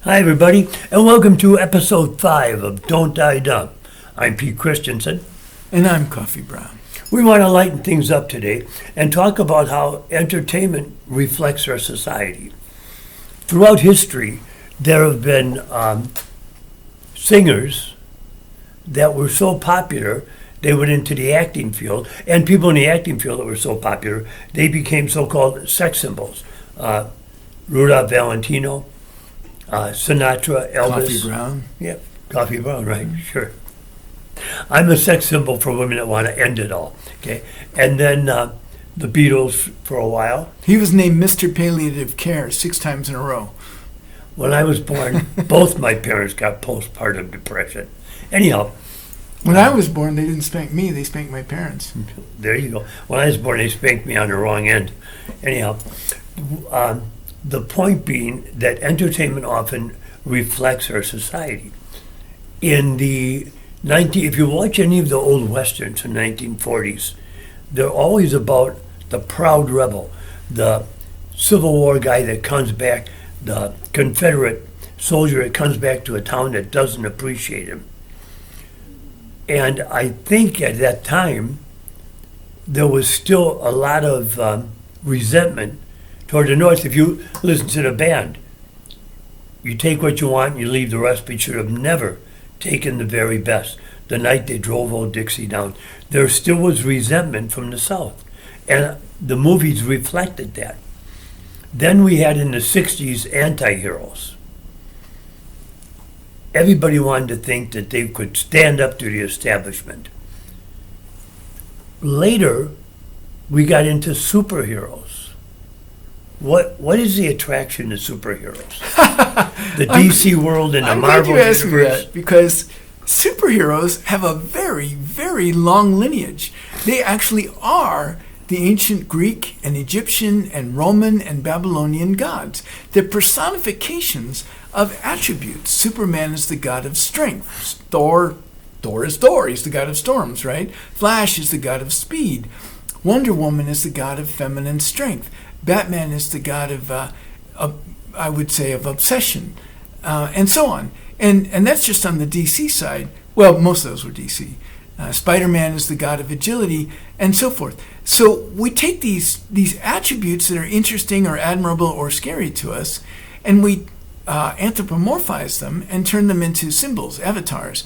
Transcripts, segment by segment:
Hi, everybody, and welcome to episode 5 of Don't Die Dumb. I'm Pete Christensen. And I'm Coffee Brown. We want to lighten things up today and talk about how entertainment reflects our society. Throughout history, there have been singers that were so popular, they went into the acting field, and people in the acting field that were so popular, they became so-called sex symbols. Rudolph Valentino, Sinatra, Elvis. Coffee Brown. Yep, Coffee Brown, right, sure. I'm a sex symbol for women that want to end it all, okay? And then the Beatles for a while. He was named Mr. Palliative Care 6 times in a row. When I was born, both my parents got postpartum depression. Anyhow. When I was born, they didn't spank me, they spanked my parents. There you go. When I was born, they spanked me on the wrong end. Anyhow, the point being that entertainment often reflects our society. If you watch any of the old westerns in the 1940s, they're always about the proud rebel, the Civil War guy that comes back, the Confederate soldier that comes back to a town that doesn't appreciate him. And I think at that time, there was still a lot of resentment toward the North. If you listen to the band, you take what you want and you leave the rest, but you should have never taken the very best. The night they drove Old Dixie down, there still was resentment from the South. And the movies reflected that. Then we had in the 60s anti-heroes. Everybody wanted to think that they could stand up to the establishment. Later, we got into superheroes. What is the attraction to superheroes? The DC world and the Marvel universe? I'm glad you asked me that, because superheroes have a very, very long lineage. They actually are the ancient Greek and Egyptian and Roman and Babylonian gods. They're personifications of attributes. Superman is the god of strength. Thor is Thor. He's the god of storms, right? Flash is the god of speed. Wonder Woman is the god of feminine strength. Batman is the god of I would say, of obsession, and so on. And that's just on the DC side. Well, most of those were DC. Spider-Man is the god of agility, and so forth. So we take these attributes that are interesting or admirable or scary to us, and we anthropomorphize them and turn them into symbols, avatars.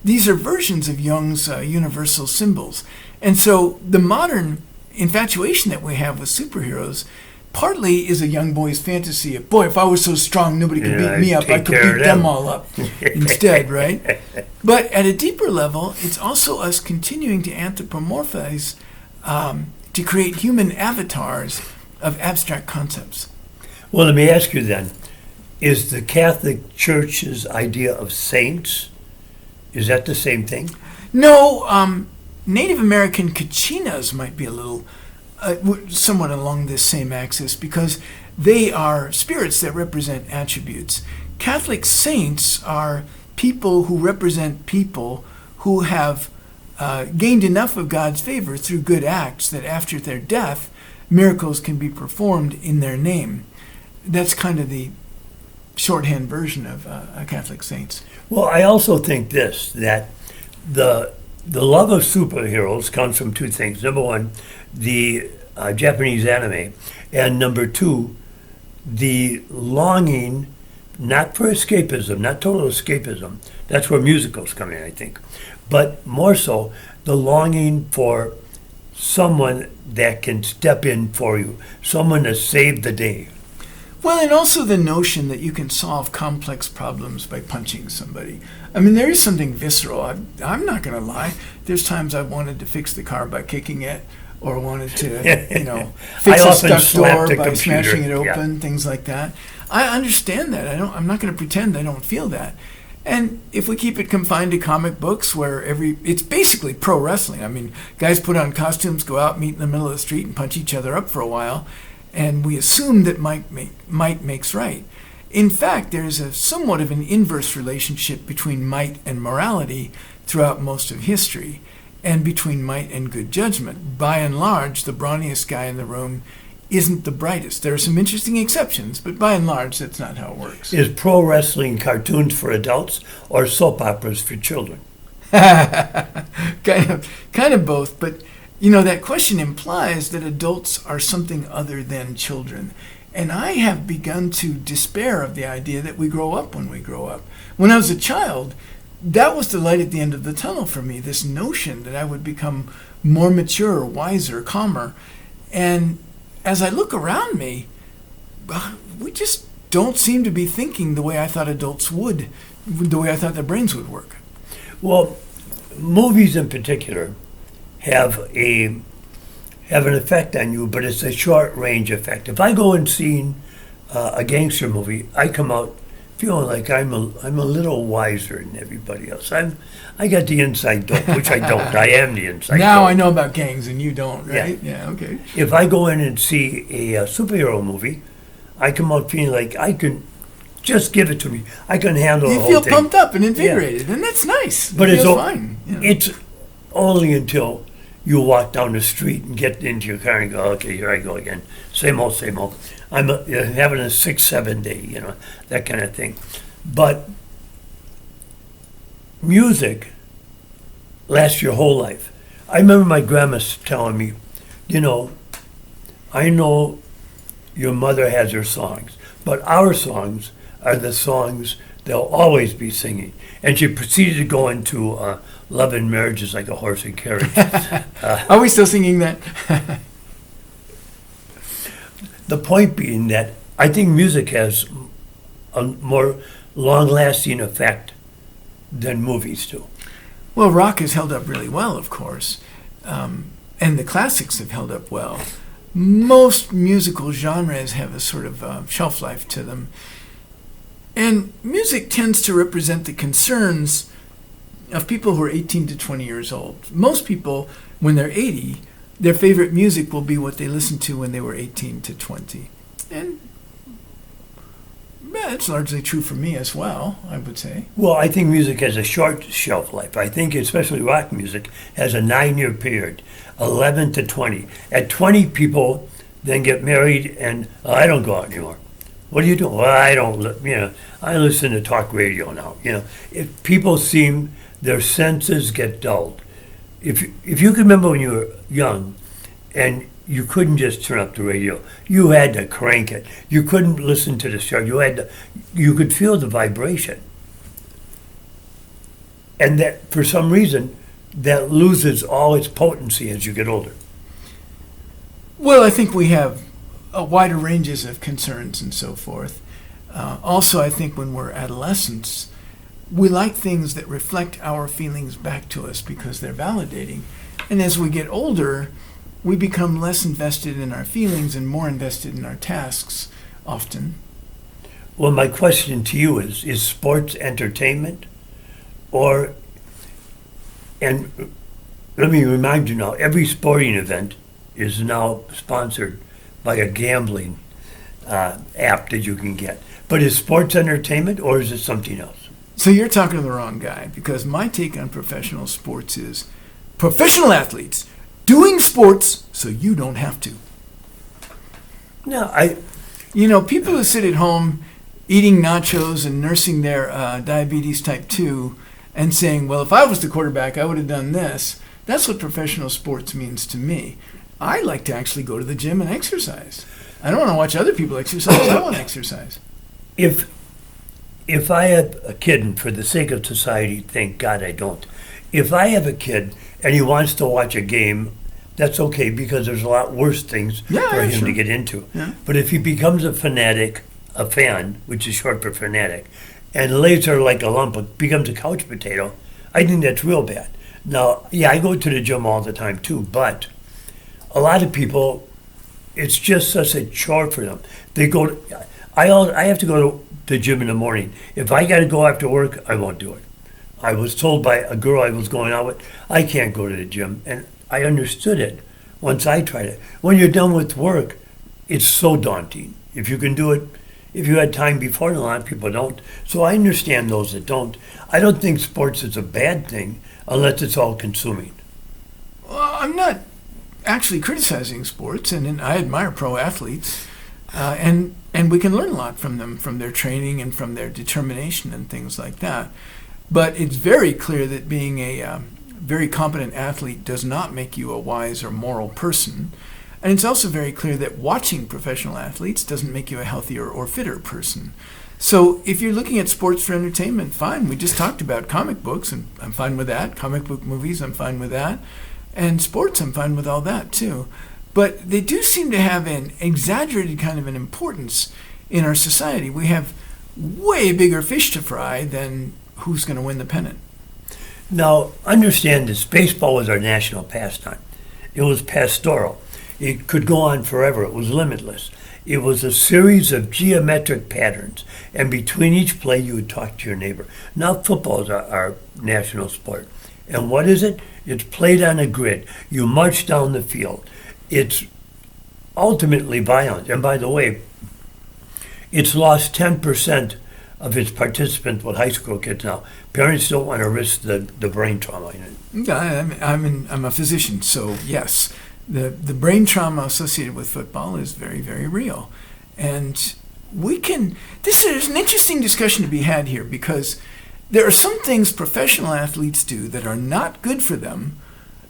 These are versions of Jung's universal symbols. And so the modern infatuation that we have with superheroes partly is a young boy's fantasy of, boy, if I was so strong nobody could beat me up, I could beat them all up instead, right? But at a deeper level, it's also us continuing to anthropomorphize, to create human avatars of abstract concepts. Well, let me ask you then, is the Catholic Church's idea of saints, is that the same thing? No, Native American Kachinas might be a little, somewhat along this same axis, because they are spirits that represent attributes. Catholic saints are people who represent people who have gained enough of God's favor through good acts that after their death, miracles can be performed in their name. That's kind of the shorthand version of Catholic saints. Well, I also think this, that the love of superheroes comes from two things. Number one, the Japanese anime. And number two, the longing, not for escapism, not total escapism. That's where musicals come in, I think. But more so, the longing for someone that can step in for you, someone to save the day. Well, and also the notion that you can solve complex problems by punching somebody. I mean, there is something visceral. I'm not going to lie. There's times I've wanted to fix the car by kicking it, or wanted to, fix a stuck door by smashing it open, things like that. I understand that. I'm not going to pretend I don't feel that. And if we keep it confined to comic books, where it's basically pro wrestling. I mean, guys put on costumes, go out, meet in the middle of the street, and punch each other up for a while. And we assume that might makes right. In fact, there's a somewhat of an inverse relationship between might and morality throughout most of history, and between might and good judgment. By and large, the brawniest guy in the room isn't the brightest. There are some interesting exceptions, but by and large, that's not how it works. Is pro wrestling cartoons for adults or soap operas for children? kind of both, but that question implies that adults are something other than children. And I have begun to despair of the idea that we grow up when we grow up. When I was a child, that was the light at the end of the tunnel for me, this notion that I would become more mature, wiser, calmer. And as I look around me, we just don't seem to be thinking the way I thought adults would, the way I thought their brains would work. Well, movies in particular have an effect on you, but it's a short range effect. If I go and see a gangster movie, I come out feeling like I'm a little wiser than everybody else. I got the inside dope, which I don't. I am the inside Now dope. I know about gangs and you don't, right? Yeah, okay. If I go in and see a superhero movie, I come out feeling like I can just give it to me. I can handle the You whole feel thing. pumped up and invigorated, and that's nice. But it it's feels o- fine. It's only until you walk down the street and get into your car and go, okay, here I go again. Same old, same old. I'm having a 6-7 day, that kind of thing. But music lasts your whole life. I remember my grandma telling me, I know your mother has her songs, but our songs are the songs they'll always be singing. And she proceeded to go into love and marriage is like a horse and carriage. Are we still singing that? The point being that I think music has a more long-lasting effect than movies do. Well, rock has held up really well, of course, and the classics have held up well. Most musical genres have a sort of shelf life to them. And music tends to represent the concerns of people who are 18 to 20 years old. Most people, when they're 80, their favorite music will be what they listened to when they were 18 to 20. And it's largely true for me as well, I would say. Well, I think music has a short shelf life. I think especially rock music has a 9-year period, 11 to 20. At 20, people then get married and I don't go out anymore. What do you do? Well, I don't, I listen to talk radio now. If people their senses get dulled. If you can remember when you were young and you couldn't just turn up the radio, you had to crank it. You couldn't listen to the show. You could feel the vibration. And that, for some reason, that loses all its potency as you get older. Well, I think we have wider ranges of concerns and so forth. Also, I think when we're adolescents, we like things that reflect our feelings back to us because they're validating. And as we get older, we become less invested in our feelings and more invested in our tasks often. Well, my question to you is sports entertainment? And let me remind you now, every sporting event is now sponsored by a gambling app that you can get. But is sports entertainment or is it something else? So you're talking to the wrong guy, because my take on professional sports is professional athletes doing sports so you don't have to. No, People who sit at home eating nachos and nursing their diabetes type 2 and saying, well, if I was the quarterback, I would have done this. That's what professional sports means to me. I like to actually go to the gym and exercise. I don't want to watch other people exercise. I want to exercise. If I have a kid, and for the sake of society, thank God I don't. If I have a kid and he wants to watch a game, that's okay because there's a lot worse things for him sure. to get into. Yeah. But if he becomes a fan, which is short for fanatic, and later like a lump becomes a couch potato, I think that's real bad. Now, yeah, I go to the gym all the time too, but a lot of people, it's just such a chore for them. I have to go to the gym in the morning. If I got to go after work, I won't do it. I was told by a girl I was going out with, I can't go to the gym. And I understood it once I tried it. When you're done with work, it's so daunting. If you can do it, if you had time before, a lot of people don't. So I understand those that don't. I don't think sports is a bad thing unless it's all consuming. Well, I'm not actually criticizing sports, and I admire pro athletes, and we can learn a lot from them, from their training and from their determination and things like that. But it's very clear that being a very competent athlete does not make you a wise or moral person. And it's also very clear that watching professional athletes doesn't make you a healthier or fitter person. So if you're looking at sports for entertainment, fine. We just talked about comic books, and I'm fine with that. Comic book movies, I'm fine with that. And sports, I'm fine with all that too. But they do seem to have an exaggerated kind of an importance in our society. We have way bigger fish to fry than who's going to win the pennant. Now, understand this, baseball was our national pastime. It was pastoral. It could go on forever. It was limitless. It was a series of geometric patterns, and between each play, you would talk to your neighbor. Now, football is our national sport. And what is it? It's played on a grid. You march down the field. It's ultimately violent. And by the way, it's lost 10% of its participants with high school kids now. Parents don't want to risk the brain trauma in it. I'm a physician, so yes. The brain trauma associated with football is very, very real. And this is an interesting discussion to be had here, because there are some things professional athletes do that are not good for them,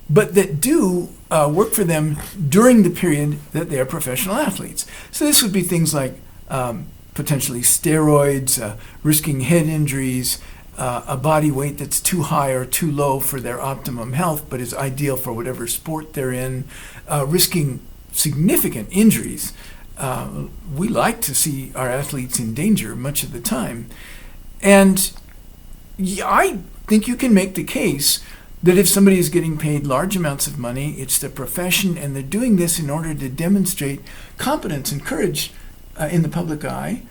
but that do work for them during the period that they are professional athletes. So this would be things like potentially steroids, risking head injuries, a body weight that's too high or too low for their optimum health, but is ideal for whatever sport they're in, risking significant injuries. We like to see our athletes in danger much of the time. And I think you can make the case that if somebody is getting paid large amounts of money, it's their profession, and they're doing this in order to demonstrate competence and courage in the public eye,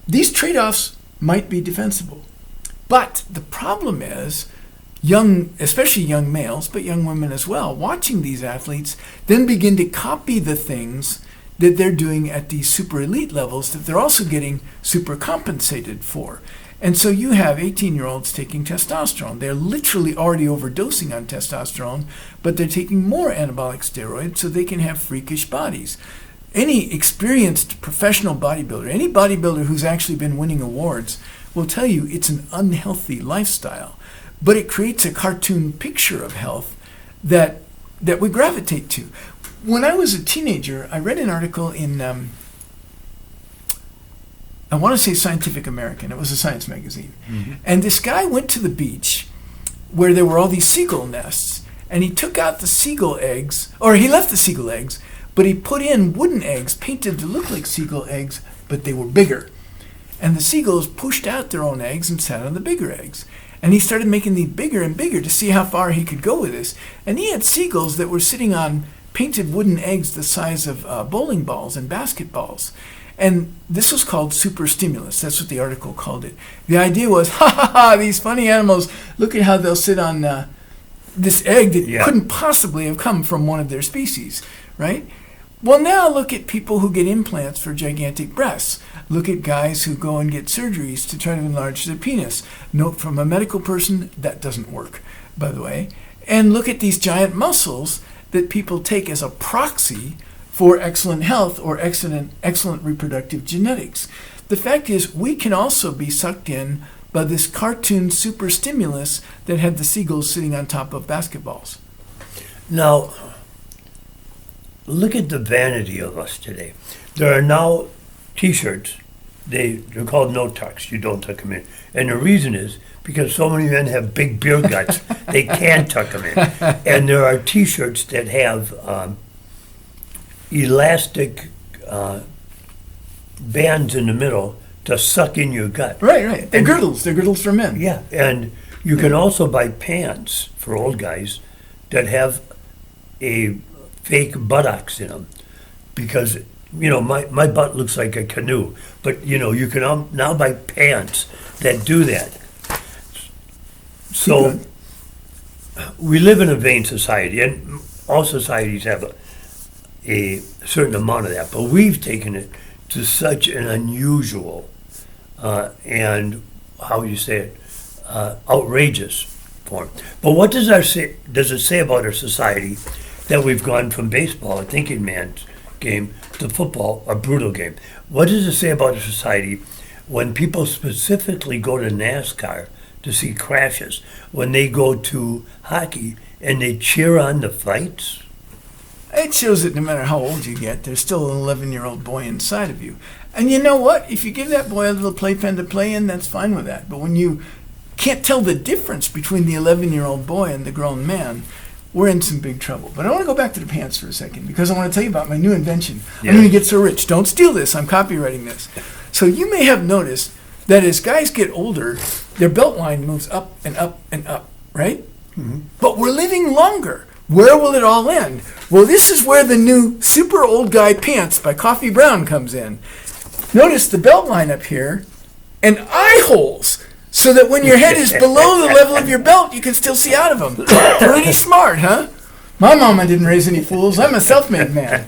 these trade-offs might be defensible. But the problem is, especially young males, but young women as well, watching these athletes then begin to copy the things that they're doing at these super elite levels that they're also getting super compensated for. And so you have 18-year-olds taking testosterone. They're literally already overdosing on testosterone, but they're taking more anabolic steroids so they can have freakish bodies. Any experienced professional bodybuilder, any bodybuilder who's actually been winning awards, will tell you it's an unhealthy lifestyle. But it creates a cartoon picture of health that we gravitate to. When I was a teenager, I read an article in, I want to say Scientific American. It was a science magazine. Mm-hmm. And this guy went to the beach where there were all these seagull nests, and he took out the seagull eggs, or he left the seagull eggs, but he put in wooden eggs painted to look like seagull eggs, but they were bigger. And the seagulls pushed out their own eggs and sat on the bigger eggs. And he started making these bigger and bigger to see how far he could go with this. And he had seagulls that were sitting on painted wooden eggs the size of bowling balls and basketballs. And this was called super stimulus. That's what the article called it. The idea was, ha ha ha, these funny animals, look at how they'll sit on this egg that couldn't possibly have come from one of their species, right? Well, now look at people who get implants for gigantic breasts. Look at guys who go and get surgeries to try to enlarge their penis. Note from a medical person, that doesn't work, by the way. And look at these giant muscles that people take as a proxy for excellent health or excellent reproductive genetics. The fact is, we can also be sucked in by this cartoon super stimulus that had the seagulls sitting on top of basketballs. Now, look at the vanity of us today. There are now T-shirts. They're called no tucks. You don't tuck them in. And the reason is because so many men have big beer guts, they can't tuck them in. And there are T-shirts that have elastic bands in the middle to suck in your gut. Right. They're girdles. They're girdles for men. Yeah, and you can also buy pants for old guys that have a fake buttocks in them, because my butt looks like a canoe, but you can now buy pants that do that. So we live in a vain society, and all societies have a certain amount of that, but we've taken it to such an unusual and outrageous form. But what does it say about our society that we've gone from baseball, a thinking man's game, to football, a brutal game. What does it say about a society when people specifically go to NASCAR to see crashes, when they go to hockey and they cheer on the fights? It shows that no matter how old you get, there's still an 11-year-old boy inside of you. And you know what? If you give that boy a little playpen to play in, that's fine with that. But when you can't tell the difference between the 11-year-old boy and the grown man, we're in some big trouble. But I want to go back to the pants for a second, because I want to tell you about my new invention. Yeah. I'm going to get so rich. Don't steal this. I'm copywriting this. So you may have noticed that as guys get older, their belt line moves up and up and up, right? Mm-hmm. But we're living longer. Where will it all end? Well, this is where the new Super Old Guy Pants by Coffee Brown comes in. Notice the belt line up here and eye holes, so that when your head is below the level of your belt, you can still see out of them. Pretty smart, huh? My mama didn't raise any fools. I'm a self-made man.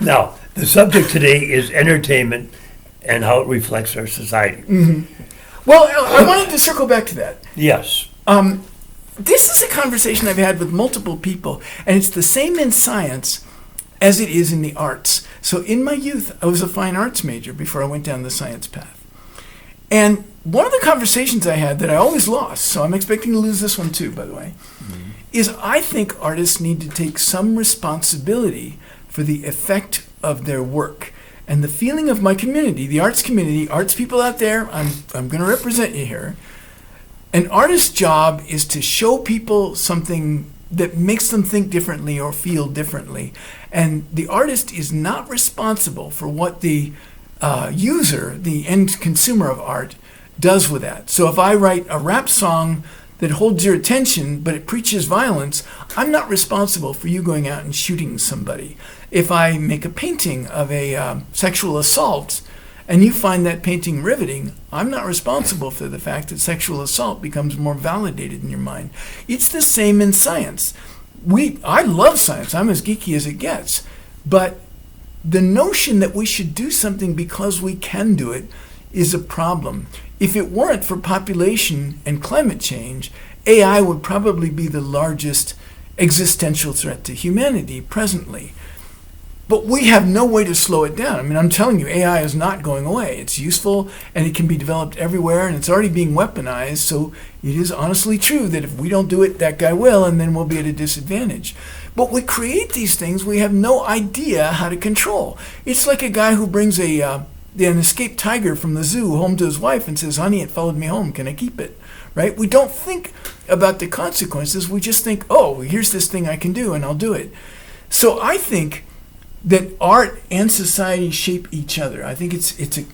Now, the subject today is entertainment and how it reflects our society. Mm-hmm. Well, I wanted to circle back to that. Yes. This is a conversation I've had with multiple people, and it's the same in science as it is in the arts. So in my youth, I was a fine arts major before I went down the science path. And one of the conversations I had that I always lost, so I'm expecting to lose this one too, by the way, is I think artists need to take some responsibility for the effect of their work. And the feeling of my community, arts people out there, I'm going to represent you here. An artist's job is to show people something that makes them think differently or feel differently. And the artist is not responsible for what the user, the end consumer of art, does with that. So if I write a rap song that holds your attention, but it preaches violence, I'm not responsible for you going out and shooting somebody. If I make a painting of a sexual assault, and you find that painting riveting, I'm not responsible for the fact that sexual assault becomes more validated in your mind. It's the same in science. I love science. I'm as geeky as it gets. But the notion that we should do something because we can do it is a problem. If it weren't for population and climate change, AI would probably be the largest existential threat to humanity presently. But we have no way to slow it down. I mean, I'm telling you, AI is not going away. It's useful, and it can be developed everywhere, and it's already being weaponized. So it is honestly true that if we don't do it, that guy will, and then we'll be at a disadvantage. But we create these things we have no idea how to control. It's like a guy who brings an escaped tiger from the zoo home to his wife and says, "Honey, it followed me home. Can I keep it?" Right? We don't think about the consequences. We just think, "Oh, here's this thing I can do, and I'll do it." So I think that art and society shape each other. I think it's a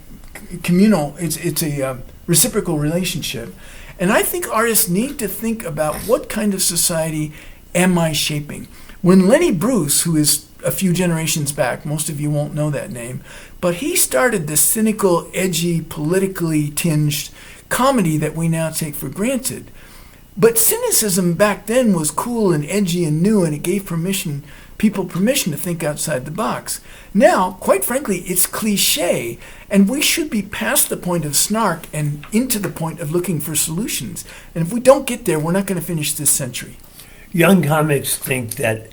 communal, it's a reciprocal relationship. And I think artists need to think about what kind of society am I shaping. When Lenny Bruce, who is a few generations back, most of you won't know that name, but he started the cynical, edgy, politically tinged comedy that we now take for granted. But cynicism back then was cool and edgy and new, and it gave people permission to think outside the box. Now, quite frankly, it's cliche, and we should be past the point of snark and into the point of looking for solutions. And if we don't get there, we're not going to finish this century. Young comics think that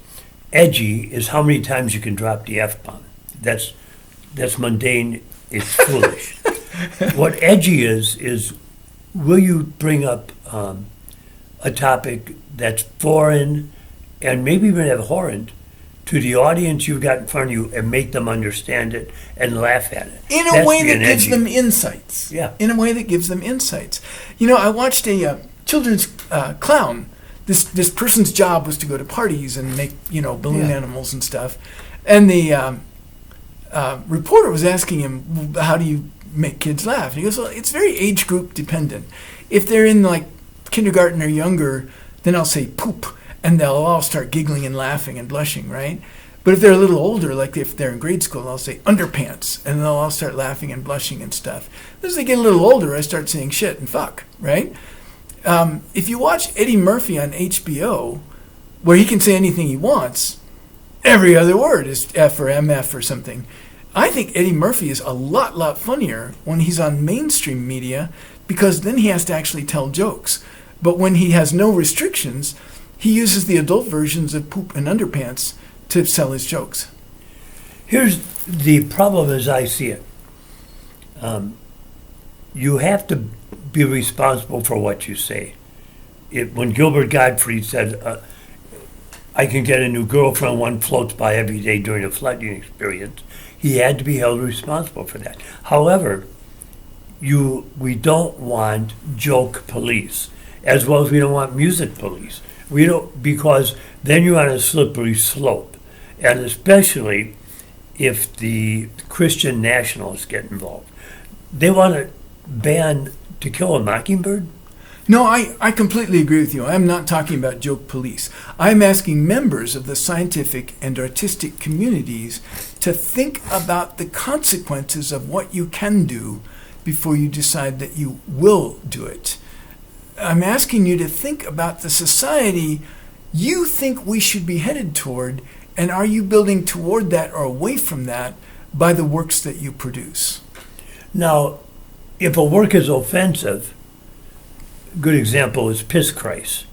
edgy is how many times you can drop the F-bomb. That's mundane, it's foolish. What edgy is will you bring up a topic that's foreign and maybe even abhorrent to the audience you've got in front of you and make them understand it and laugh at it. In a way that gives them insights. Yeah. In a way that gives them insights. You know, I watched a children's clown. This person's job was to go to parties and make, balloon animals and stuff. And the reporter was asking him, how do you make kids laugh? And he goes, well, it's very age group dependent. If they're in like kindergarten or younger, then I'll say poop, and they'll all start giggling and laughing and blushing, right? But if they're a little older, like if they're in grade school, I'll say underpants, and they'll all start laughing and blushing and stuff. As they get a little older, I start saying shit and fuck, right? If you watch Eddie Murphy on HBO, where he can say anything he wants, every other word is F or MF or something. I think Eddie Murphy is a lot funnier when he's on mainstream media, because then he has to actually tell jokes. But when he has no restrictions, he uses the adult versions of Poop and Underpants to sell his jokes. Here's the problem as I see it. You have to be responsible for what you say. When Gilbert Gottfried said, I can get a new girlfriend, one floats by every day during a flooding experience, he had to be held responsible for that. However, we don't want joke police, as well as we don't want music police. We don't, because then you're on a slippery slope. And especially if the Christian nationalists get involved. They want to ban To Kill a Mockingbird? No, I completely agree with you. I'm not talking about joke police. I'm asking members of the scientific and artistic communities to think about the consequences of what you can do before you decide that you will do it. I'm asking you to think about the society you think we should be headed toward, and are you building toward that or away from that by the works that you produce? Now, if a work is offensive, a good example is Piss Christ.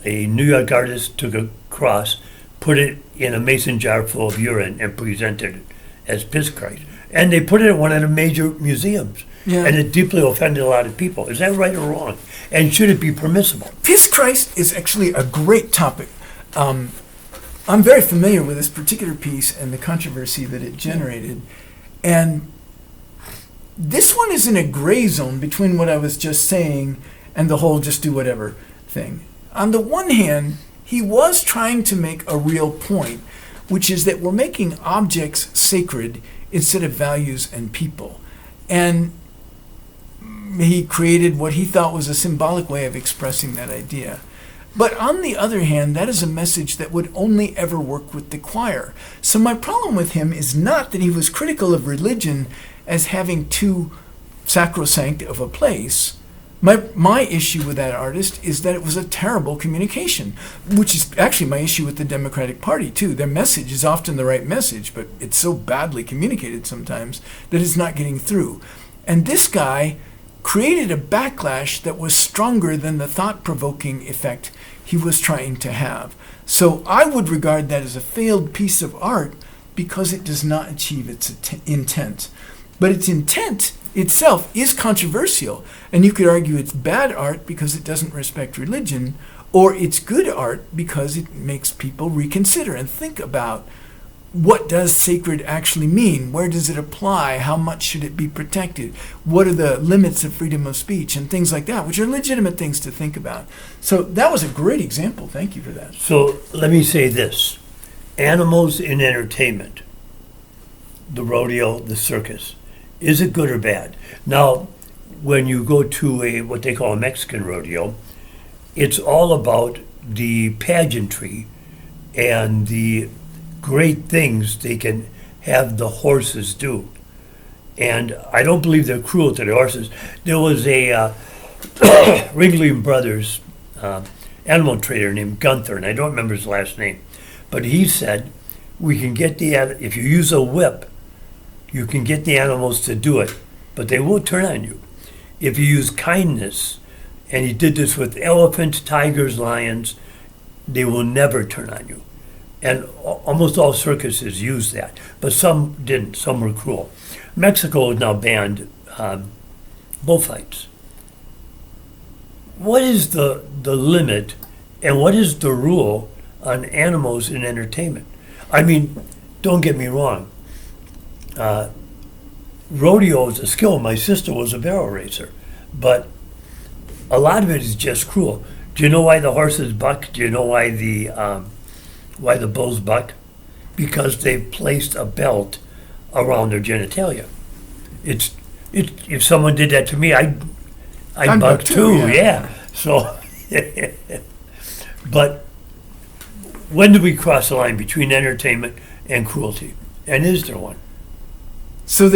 A New York artist took a cross, put it in a mason jar full of urine, and presented it as Piss Christ. And they put it in one of the major museums. Yeah. And it deeply offended a lot of people. Is that right or wrong? And should it be permissible? Piss Christ is actually a great topic. I'm very familiar with this particular piece and the controversy that it generated. And this one is in a gray zone between what I was just saying and the whole just do whatever thing. On the one hand, he was trying to make a real point, which is that we're making objects sacred instead of values and people. And he created what he thought was a symbolic way of expressing that idea. But on the other hand, that is a message that would only ever work with the choir. So my problem with him is not that he was critical of religion as having too sacrosanct of a place. My issue with that artist is that it was a terrible communication, which is actually my issue with the Democratic Party too. Their message is often the right message, but it's so badly communicated sometimes that it's not getting through. And this guy created a backlash that was stronger than the thought-provoking effect he was trying to have. So I would regard that as a failed piece of art because it does not achieve its intent. But its intent itself is controversial, and you could argue it's bad art because it doesn't respect religion, or it's good art because it makes people reconsider and think about what does sacred actually mean? Where does it apply? How much should it be protected? What are the limits of freedom of speech and things like that, which are legitimate things to think about. So that was a great example. Thank you for that. So let me say this. Animals in entertainment, the rodeo, the circus, is it good or bad? Now, when you go to what they call a Mexican rodeo, it's all about the pageantry and the great things they can have the horses do. And I don't believe they're cruel to the horses. There was a Ringling Brothers animal trader named Gunther, and I don't remember his last name, but he said, we can get if you use a whip, you can get the animals to do it, but they won't turn on you. If you use kindness, and he did this with elephants, tigers, lions, they will never turn on you. And almost all circuses use that, but some didn't. Some were cruel. Mexico has now banned bullfights. What is the limit, and what is the rule on animals in entertainment? I mean, don't get me wrong. Rodeo is a skill. My sister was a barrel racer, but a lot of it is just cruel. Do you know why the horses buck? Do you know why the bulls buck? Because they've placed a belt around their genitalia. If someone did that to me, I'd buck too. Yeah. So, but when do we cross the line between entertainment and cruelty? And is there one? So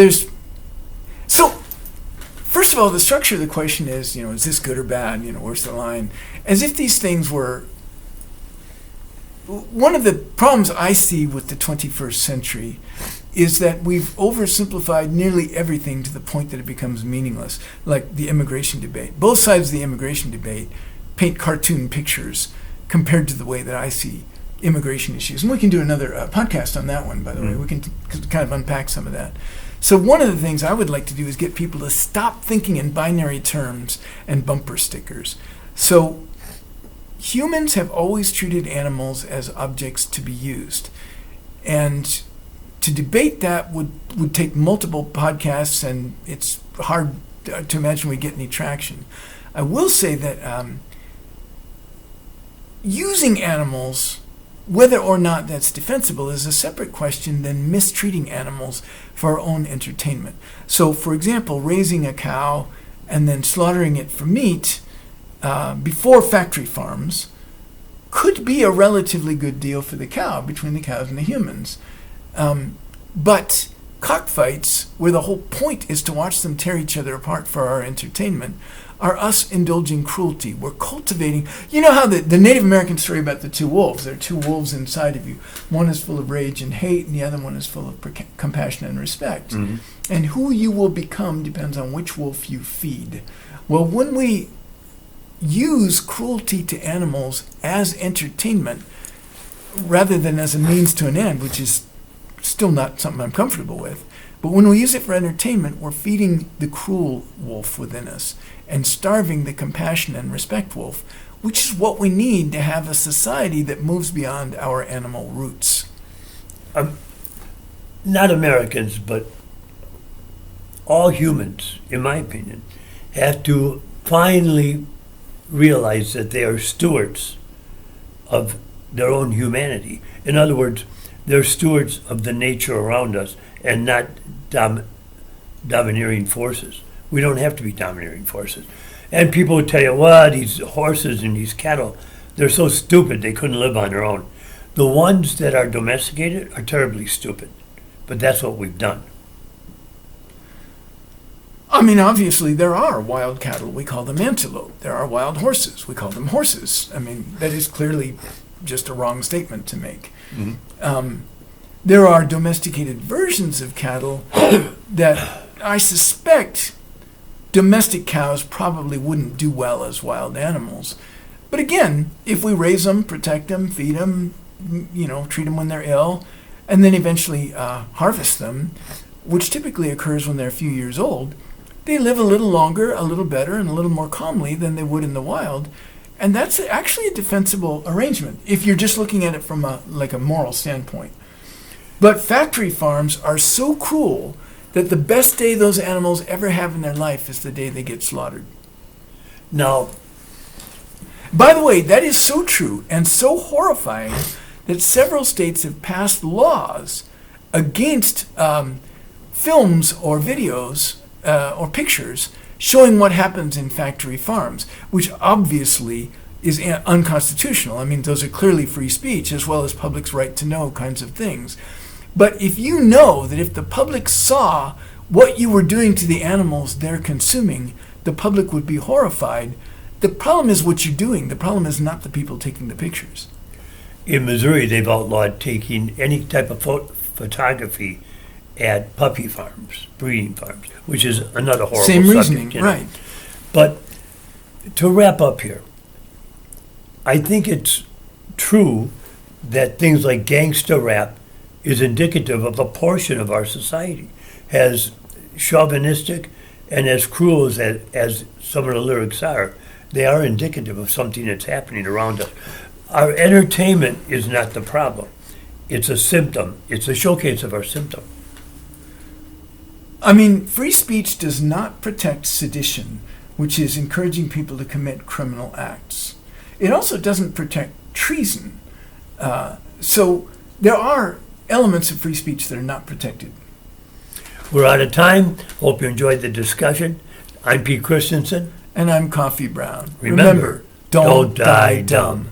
first of all, the structure of the question is this good or bad? Where's the line? As if these things were. One of the problems I see with the 21st century is that we've oversimplified nearly everything to the point that it becomes meaningless, like the immigration debate. Both sides of the immigration debate paint cartoon pictures compared to the way that I see immigration issues. And we can do another podcast on that one, by the way. We can kind of unpack some of that. So one of the things I would like to do is get people to stop thinking in binary terms and bumper stickers. So humans have always treated animals as objects to be used. And to debate that would take multiple podcasts, and it's hard to imagine we get any traction. I will say that using animals, whether or not that's defensible, is a separate question than mistreating animals for our own entertainment. So, for example, raising a cow and then slaughtering it for meat before factory farms could be a relatively good deal for the cow, between the cows and the humans. But cockfights, where the whole point is to watch them tear each other apart for our entertainment, are us indulging cruelty. We're cultivating. You know how the Native American story about the two wolves, there are two wolves inside of you. One is full of rage and hate, and the other one is full of compassion and respect. Mm-hmm. And who you will become depends on which wolf you feed. Well, when we use cruelty to animals as entertainment rather than as a means to an end, which is still not something I'm comfortable with, but when we use it for entertainment, we're feeding the cruel wolf within us and starving the compassion and respect wolf, which is what we need to have a society that moves beyond our animal roots. Not Americans, but all humans, in my opinion, have to finally realize that they are stewards of their own humanity. In other words, they're stewards of the nature around us and not domineering forces. We don't have to be domineering forces. And people would tell you, well, these horses and these cattle, they're so stupid they couldn't live on their own. The ones that are domesticated are terribly stupid. But that's what we've done. I mean, obviously, there are wild cattle. We call them antelope. There are wild horses. We call them horses. I mean, that is clearly just a wrong statement to make. Mm-hmm. There are domesticated versions of cattle that I suspect domestic cows probably wouldn't do well as wild animals. But again, if we raise them, protect them, feed them, treat them when they're ill, and then eventually harvest them, which typically occurs when they're a few years old, they live a little longer, a little better, and a little more calmly than they would in the wild. And that's actually a defensible arrangement if you're just looking at it from a moral standpoint. But factory farms are so cruel that the best day those animals ever have in their life is the day they get slaughtered. Now, by the way, that is so true and so horrifying that several states have passed laws against films or videos or pictures showing what happens in factory farms, which obviously is unconstitutional. I mean, those are clearly free speech as well as public's right to know kinds of things. But if you know that if the public saw what you were doing to the animals they're consuming, the public would be horrified. The problem is what you're doing. The problem is not the people taking the pictures. In Missouri, they've outlawed taking any type of photography at puppy farms, breeding farms, which is another horrible Same subject. reasoning, right. But to wrap up here, I think it's true that things like gangster rap is indicative of a portion of our society, as chauvinistic and as cruel as some of the lyrics are. They are indicative of something that's happening around us. Our entertainment is not the problem. It's a symptom. It's a showcase of our symptom. I mean, free speech does not protect sedition, which is encouraging people to commit criminal acts. It also doesn't protect treason. So there are elements of free speech that are not protected. We're out of time. Hope you enjoyed the discussion. I'm Pete Christensen. And I'm Coffee Brown. Remember, don't die dumb.